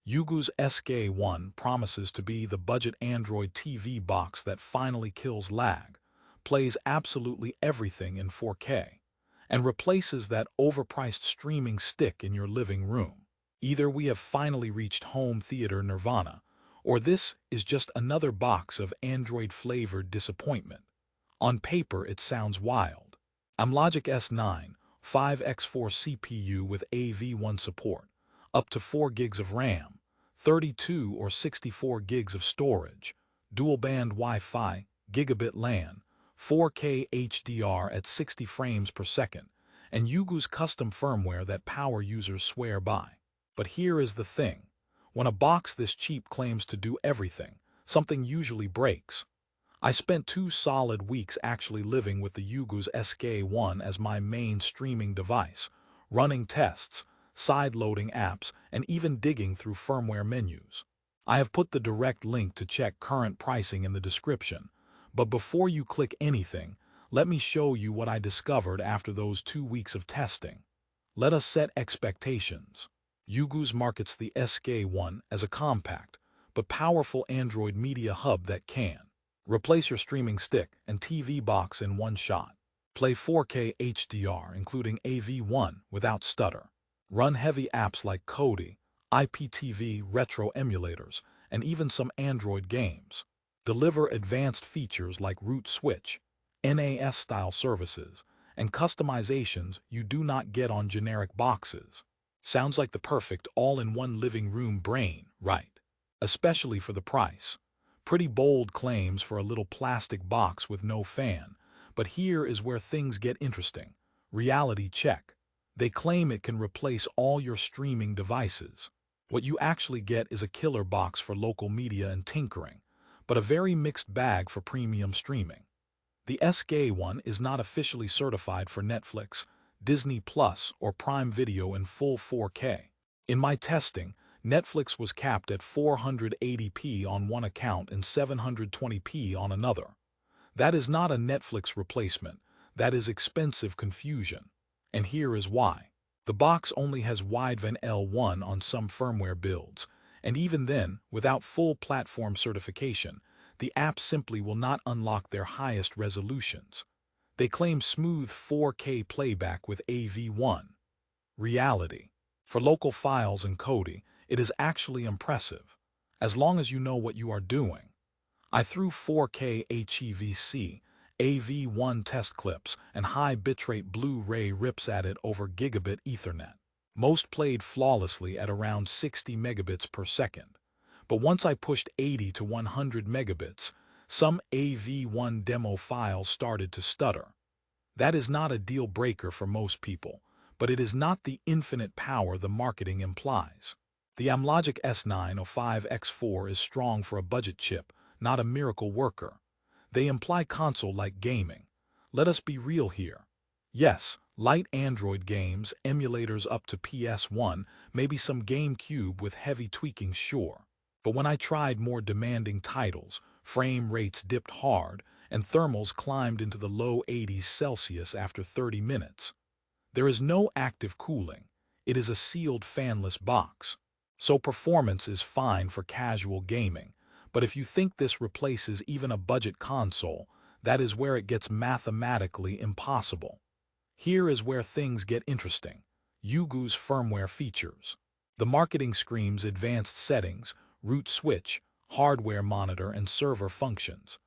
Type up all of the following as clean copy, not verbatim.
Ugoos SK1 promises to be the budget Android TV box that finally kills lag, plays absolutely everything in 4K, and replaces that overpriced streaming stick in your living room. Either we have finally reached home theater nirvana, or this is just another box of Android-flavored disappointment. On paper, it sounds wild. Amlogic S928X-J CPU with AV1 support, up to 4 gigs of RAM, 32 or 64 gigs of storage, dual-band Wi-Fi, gigabit LAN, 4K HDR at 60 frames per second, and Ugoos custom firmware that power users swear by. But here is the thing. When a box this cheap claims to do everything, something usually breaks. I spent 2 solid weeks actually living with the Ugoos SK1 as my main streaming device, running tests, side-loading apps, and even digging through firmware menus. I have put the direct link to check current pricing in the description, but before you click anything, let me show you what I discovered after those 2 weeks of testing. Let us set expectations. Ugoos markets the SK1 as a compact, but powerful Android media hub that can replace your streaming stick and TV box in one shot. Play 4K HDR, including AV1, without stutter. Run heavy apps like Kodi, IPTV retro emulators, and even some Android games. Deliver advanced features like root switch, NAS-style services, and customizations you do not get on generic boxes. Sounds like the perfect all-in-one living room brain, right? Especially for the price. Pretty bold claims for a little plastic box with no fan, but here is where things get interesting. Reality check. They claim it can replace all your streaming devices. What you actually get is a killer box for local media and tinkering, but a very mixed bag for premium streaming. The SK1 is not officially certified for Netflix, Disney Plus, or Prime Video in full 4K. In my testing, Netflix was capped at 480p on one account and 720p on another. That is not a Netflix replacement, that is expensive confusion. And here is why. The box only has wideband L1 on some firmware builds, and even then, without full platform certification, the app simply will not unlock their highest resolutions. They claim smooth 4K playback with AV1. Reality. For local files and Kodi, it is actually impressive, as long as you know what you are doing. I threw 4K HEVC, AV1 test clips, and high bitrate Blu-ray rips at it over gigabit Ethernet. Most played flawlessly at around 60 megabits per second. But once I pushed 80 to 100 megabits, some AV1 demo files started to stutter. That is not a deal breaker for most people, but it is not the infinite power the marketing implies. The Amlogic S928X-J is strong for a budget chip, not a miracle worker. They imply console-like gaming. Let us be real here. Yes, light Android games, emulators up to PS1, maybe some GameCube with heavy tweaking, sure. But when I tried more demanding titles, frame rates dipped hard, and thermals climbed into the low 80s Celsius after 30 minutes. There is no active cooling. It is a sealed fanless box. So performance is fine for casual gaming. But if you think this replaces even a budget console, that is where it gets mathematically impossible. Here is where things get interesting. Ugoos firmware features. The marketing screams advanced settings, root switch, hardware monitor, and server functions.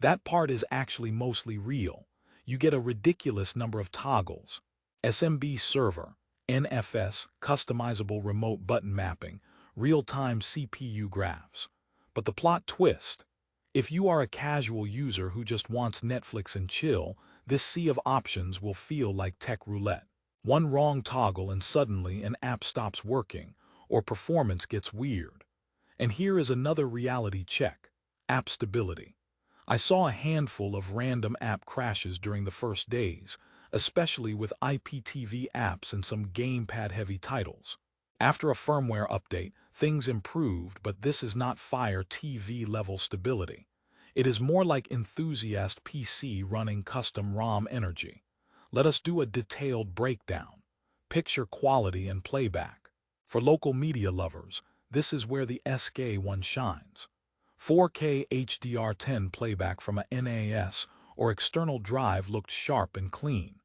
That part is actually mostly real. You get a ridiculous number of toggles. SMB server, NFS, customizable remote button mapping, real-time CPU graphs. But the plot twist. If you are a casual user who just wants Netflix and chill, this sea of options will feel like tech roulette. One wrong toggle and suddenly an app stops working, or performance gets weird. And here is another reality check. App stability. I saw a handful of random app crashes during the first days, especially with IPTV apps and some gamepad-heavy titles. After a firmware update, things improved, but this is not Fire TV-level stability. It is more like enthusiast PC running custom ROM energy. Let us do a detailed breakdown. Picture quality and playback. For local media lovers, This is where the SK1 shines. 4K HDR10 playback from a NAS or external drive looked sharp and clean.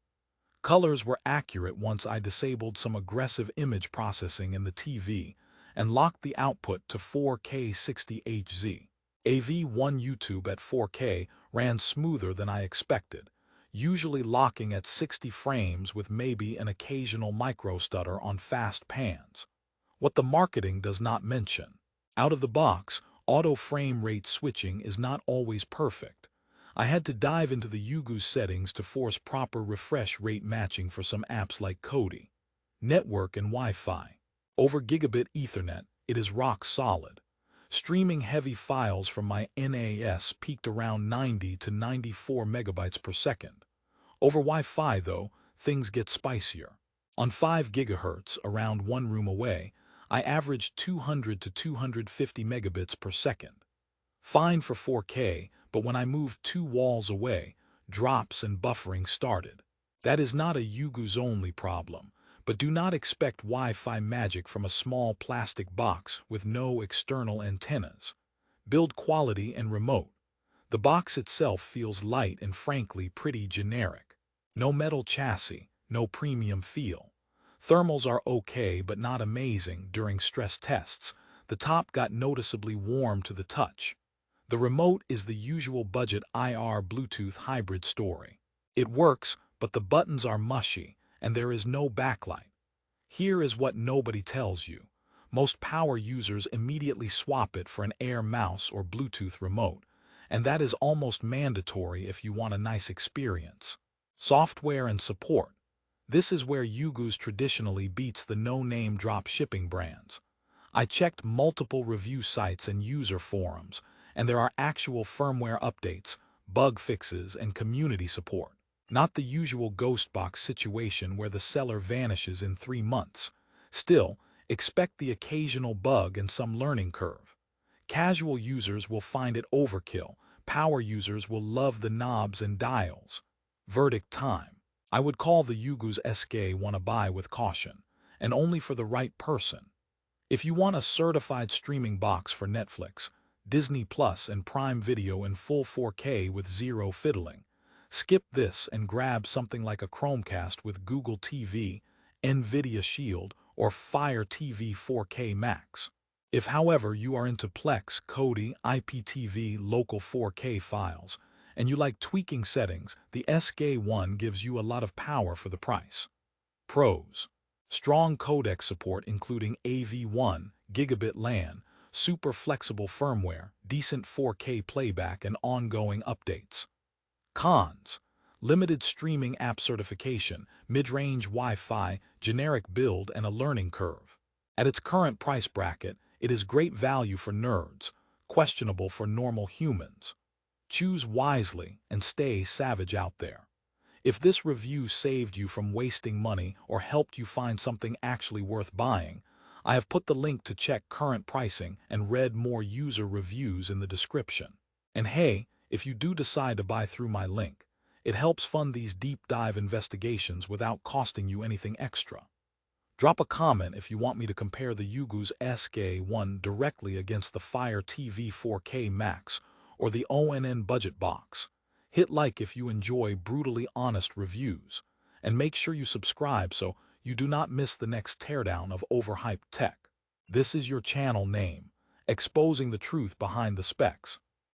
Colors were accurate once I disabled some aggressive image processing in the TV and locked the output to 4K 60Hz. AV1 YouTube at 4K ran smoother than I expected, usually locking at 60 frames with maybe an occasional micro stutter on fast pans. What the marketing does not mention. Out of the box, auto frame rate switching is not always perfect. I had to dive into the Ugoos settings to force proper refresh rate matching for some apps like Kodi. Network and Wi-Fi. Over gigabit Ethernet, it is rock solid. Streaming heavy files from my NAS peaked around 90 to 94 megabytes per second. Over Wi-Fi, though, things get spicier. On 5 GHz, around one room away, I averaged 200 to 250 megabits per second. Fine for 4K, but when I moved 2 walls away, drops and buffering started. That is not a Ugoos-only problem, but do not expect Wi-Fi magic from a small plastic box with no external antennas. Build quality and remote. The box itself feels light and frankly pretty generic. No metal chassis, no premium feel. Thermals are okay but not amazing during stress tests. The top got noticeably warm to the touch. The remote is the usual budget IR Bluetooth hybrid story. It works, but the buttons are mushy, and there is no backlight. Here is what nobody tells you. Most power users immediately swap it for an Air mouse or Bluetooth remote, and that is almost mandatory if you want a nice experience. Software and support. This is where Ugoos traditionally beats the no-name drop shipping brands. I checked multiple review sites and user forums, and there are actual firmware updates, bug fixes, and community support. Not the usual ghost box situation where the seller vanishes in 3 months. Still, expect the occasional bug and some learning curve. Casual users will find it overkill. Power users will love the knobs and dials. Verdict time. I would call the Ugoos SK1 a buy with caution, and only for the right person. If you want a certified streaming box for Netflix, Disney Plus, and Prime Video in full 4K with zero fiddling, skip this and grab something like a Chromecast with Google TV, NVIDIA Shield, or Fire TV 4K Max. If, however, you are into Plex, Kodi, IPTV, local 4K files, and you like tweaking settings, the SK1 gives you a lot of power for the price. Pros. Strong codec support including AV1, gigabit LAN, super flexible firmware, decent 4K playback, and ongoing updates. Cons. Limited streaming app certification, mid-range Wi-Fi, generic build, and a learning curve. At its current price bracket, it is great value for nerds, questionable for normal humans. Choose wisely and stay savage out there. If this review saved you from wasting money or helped you find something actually worth buying, I have put the link to check current pricing and read more user reviews in the description. And hey, if you do decide to buy through my link, it helps fund these deep dive investigations without costing you anything extra. Drop a comment if you want me to compare the Ugoos SK1 directly against the Fire TV 4K Max or the ONN budget box. Hit like if you enjoy brutally honest reviews, and make sure you subscribe so you do not miss the next teardown of overhyped tech. This is your channel name, exposing the truth behind the specs.